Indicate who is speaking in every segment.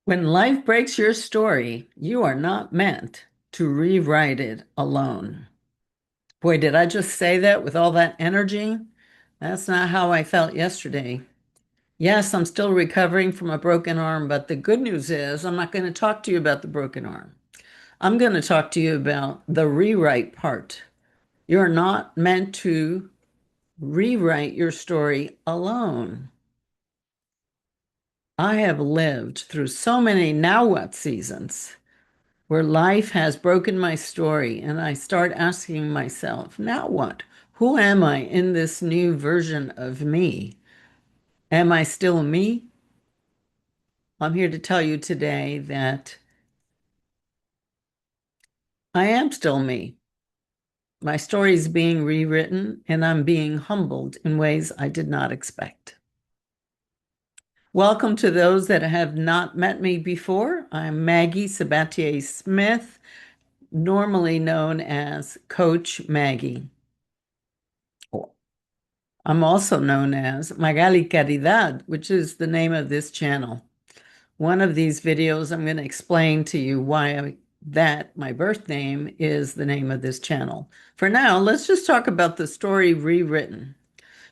Speaker 1: When life breaks your story, you are not meant to rewrite it alone. Boy, did I just say that with all that energy? That's not how I felt yesterday. Yes, I'm still recovering from a broken arm, but the good news is I'm not going to talk to you about the broken arm. I'm going to talk to you about the rewrite part. You're not meant to rewrite your story alone. I have lived through so many now what seasons where life has broken my story, and I start asking myself, now what? Who am I in this new version of me? Am I still me? I'm here to tell you today that I am still me. My story is being rewritten, and I'm being humbled in ways I did not expect. Welcome to those that have not met me before. I'm Maggie Sabatier Smith, normally known as Coach Maggie. I'm also known as Magali Caridad, which is the name of this channel. One of these videos, I'm going to explain to you why my birth name is the name of this channel. For now, let's just talk about the story rewritten.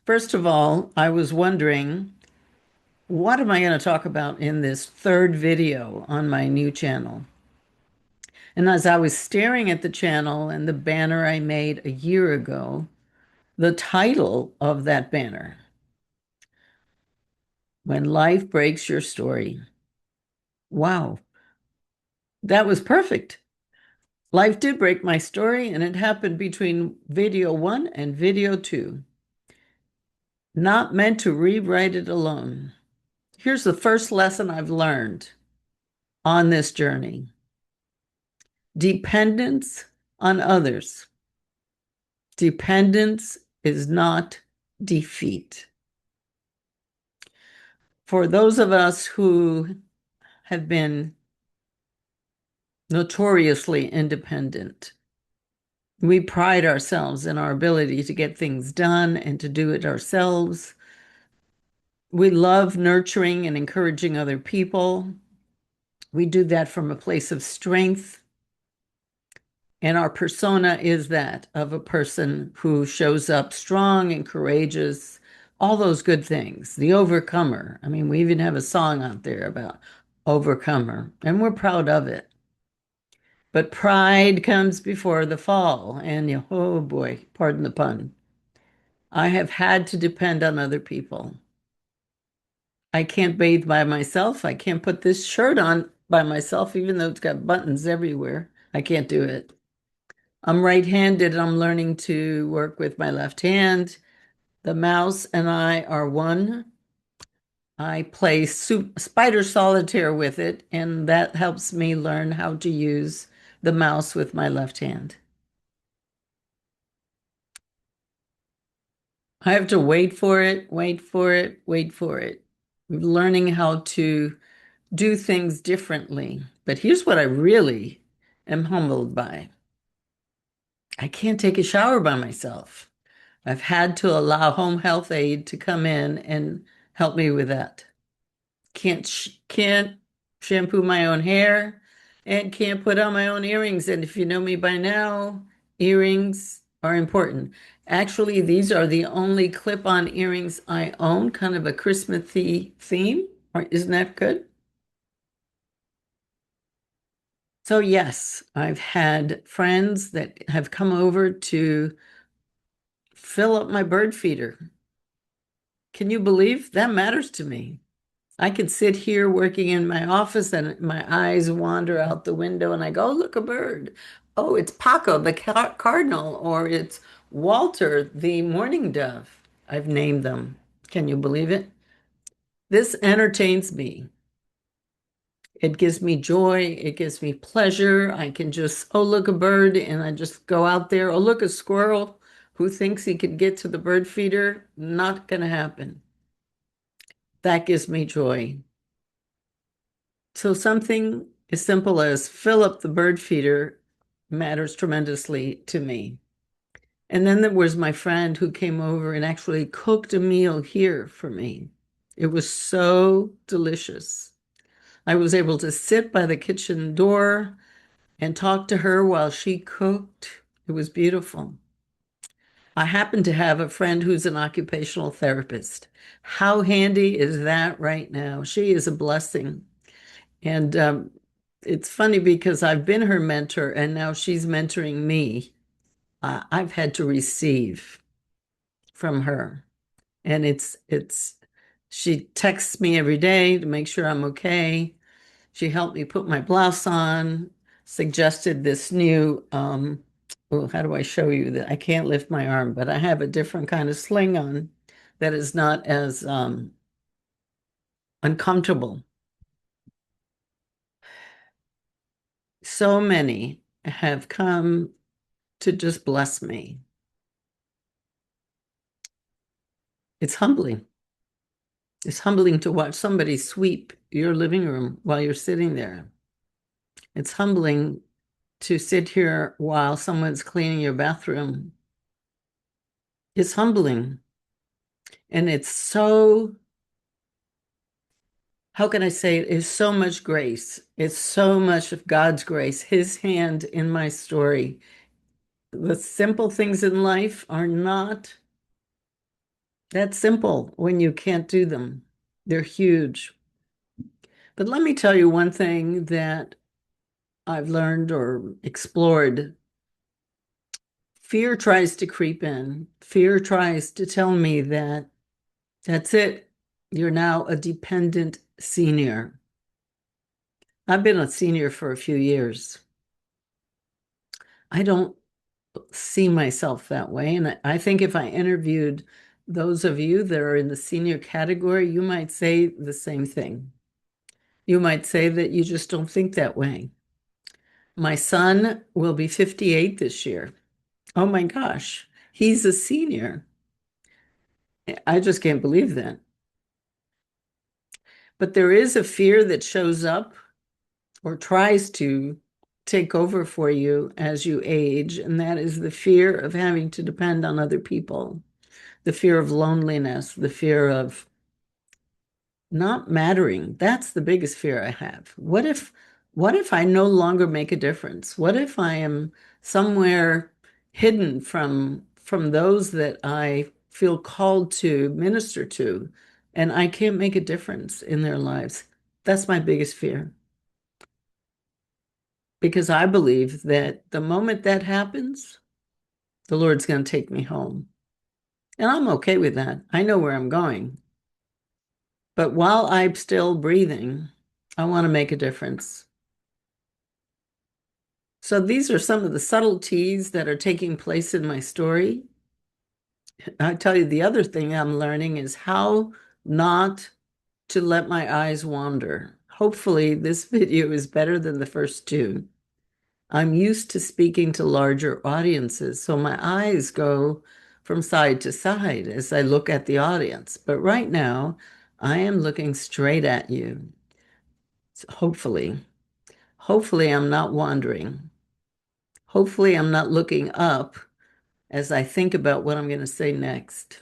Speaker 1: First of all, I was wondering, what am I going to talk about in this third video on my new channel? And as I was staring at the channel and the banner I made a year ago, the title of that banner, When Life Breaks Your Story. Wow, that was perfect. Life did break my story, and it happened between video one and video two. Not meant to rewrite it alone. Here's the first lesson I've learned on this journey: dependence on others. Dependence is not defeat. For those of us who have been notoriously independent, we pride ourselves in our ability to get things done and to do it ourselves. We love nurturing and encouraging other people. We do that from a place of strength. And our persona is that of a person who shows up strong and courageous, all those good things, the overcomer. I mean, we even have a song out there about overcomer, and we're proud of it. But pride comes before the fall. And oh boy, pardon the pun. I have had to depend on other people. I can't bathe by myself. I can't put this shirt on by myself, even though it's got buttons everywhere. I can't do it. I'm right-handed. I'm learning to work with my left hand. The mouse and I are one. I play spider solitaire with it, and that helps me learn how to use the mouse with my left hand. I have to wait for it, wait for it, wait for it. Learning how to do things differently. But here's what I really am humbled by. I can't take a shower by myself. I've had to allow home health aide to come in and help me with that. Can't shampoo my own hair and can't put on my own earrings. And if you know me by now, earrings are important. Actually, these are the only clip-on earrings I own, kind of a Christmassy theme. Isn't that good? So yes, I've had friends that have come over to fill up my bird feeder. Can you believe that matters to me? I could sit here working in my office and my eyes wander out the window and I go, oh, look, a bird. Oh, it's Paco, the cardinal, or it's Walter, the mourning dove. I've named them. Can you believe it? This entertains me. It gives me joy. It gives me pleasure. I can just, oh, look, a bird, and I just go out there. Oh, look, a squirrel who thinks he could get to the bird feeder. Not going to happen. That gives me joy. So something as simple as fill up the bird feeder matters tremendously to me. And then there was my friend who came over and actually cooked a meal here for me. It was so delicious. I was able to sit by the kitchen door and talk to her while she cooked. It was beautiful. I happen to have a friend who's an occupational therapist. How handy is that right now? She is a blessing. And it's funny because I've been her mentor and now she's mentoring me. I've had to receive from her. And she texts me every day to make sure I'm okay. She helped me put my blouse on, suggested this new, oh, how do I show you that? I can't lift my arm, but I have a different kind of sling on that is not as uncomfortable. So many have come to just bless me. It's humbling. It's humbling to watch somebody sweep your living room while you're sitting there. It's humbling to sit here while someone's cleaning your bathroom. It's humbling. And it's so, how can I say it? It's so much grace. It's so much of God's grace, His hand in my story. The simple things in life are not that simple when you can't do them. They're huge. But let me tell you one thing that I've learned or explored. Fear tries to creep in. Fear tries to tell me that that's it. You're now a dependent senior. I've been a senior for a few years. I don't see myself that way. And I think if I interviewed those of you that are in the senior category, you might say the same thing. You might say that you just don't think that way. My son will be 58 this year. Oh my gosh, he's a senior. I just can't believe that. But there is a fear that shows up or tries to take over for you as you age, and that is the fear of having to depend on other people, the fear of loneliness, the fear of not mattering. That's the biggest fear I have. What if I no longer make a difference? What if I am somewhere hidden from those that I feel called to minister to and I can't make a difference in their lives? That's my biggest fear. Because I believe that the moment that happens, the Lord's going to take me home. And I'm okay with that. I know where I'm going. But while I'm still breathing, I want to make a difference. So these are some of the subtleties that are taking place in my story. I tell you, the other thing I'm learning is how not to let my eyes wander. Hopefully, this video is better than the first two. I'm used to speaking to larger audiences, so my eyes go from side to side as I look at the audience. But right now, I am looking straight at you. So hopefully, I'm not wandering. Hopefully, I'm not looking up as I think about what I'm going to say next.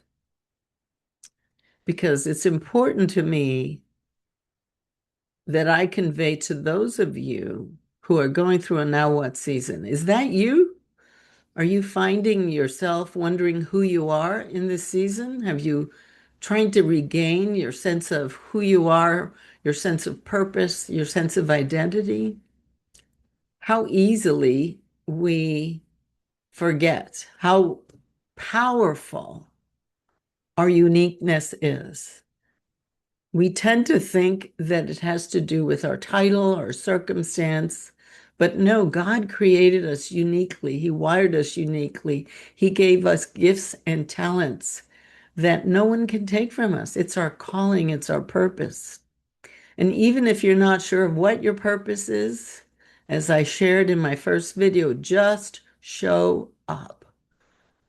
Speaker 1: Because it's important to me that I convey to those of you who are going through a now what season. Is that you? Are you finding yourself wondering who you are in this season? Have you trying to regain your sense of who you are, your sense of purpose, your sense of identity? How easily we forget how powerful our uniqueness is. We tend to think that it has to do with our title or circumstance, but no, God created us uniquely. He wired us uniquely. He gave us gifts and talents that no one can take from us. It's our calling, it's our purpose. And even if you're not sure of what your purpose is, as I shared in my first video, just show up.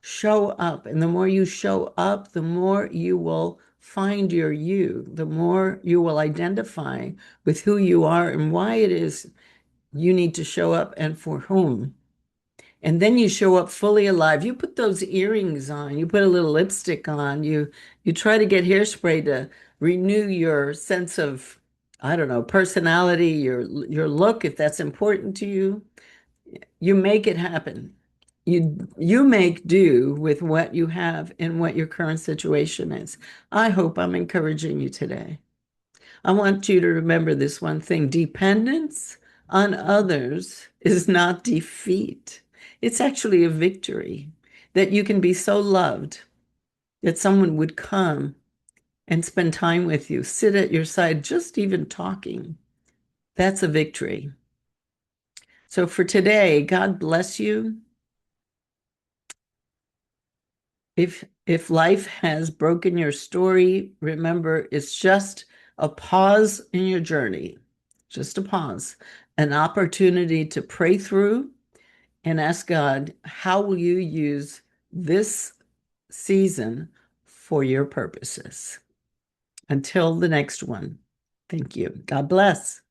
Speaker 1: Show up. And the more you show up, the more you will find your you, the more you will identify with who you are and why it is you need to show up and for whom. And then you show up fully alive. You put those earrings on, you put a little lipstick on, you try to get hairspray to renew your sense of I don't know, personality, your look, if that's important to you, you make it happen. You make do with what you have and what your current situation is. I hope I'm encouraging you today. I want you to remember this one thing. Dependence on others is not defeat. It's actually a victory that you can be so loved that someone would come and spend time with you, sit at your side, just even talking. That's a victory. So for today, God bless you. If life has broken your story, remember it's just a pause in your journey, just a pause, an opportunity to pray through and ask God, how will you use this season for your purposes? Until the next one, thank you. God bless.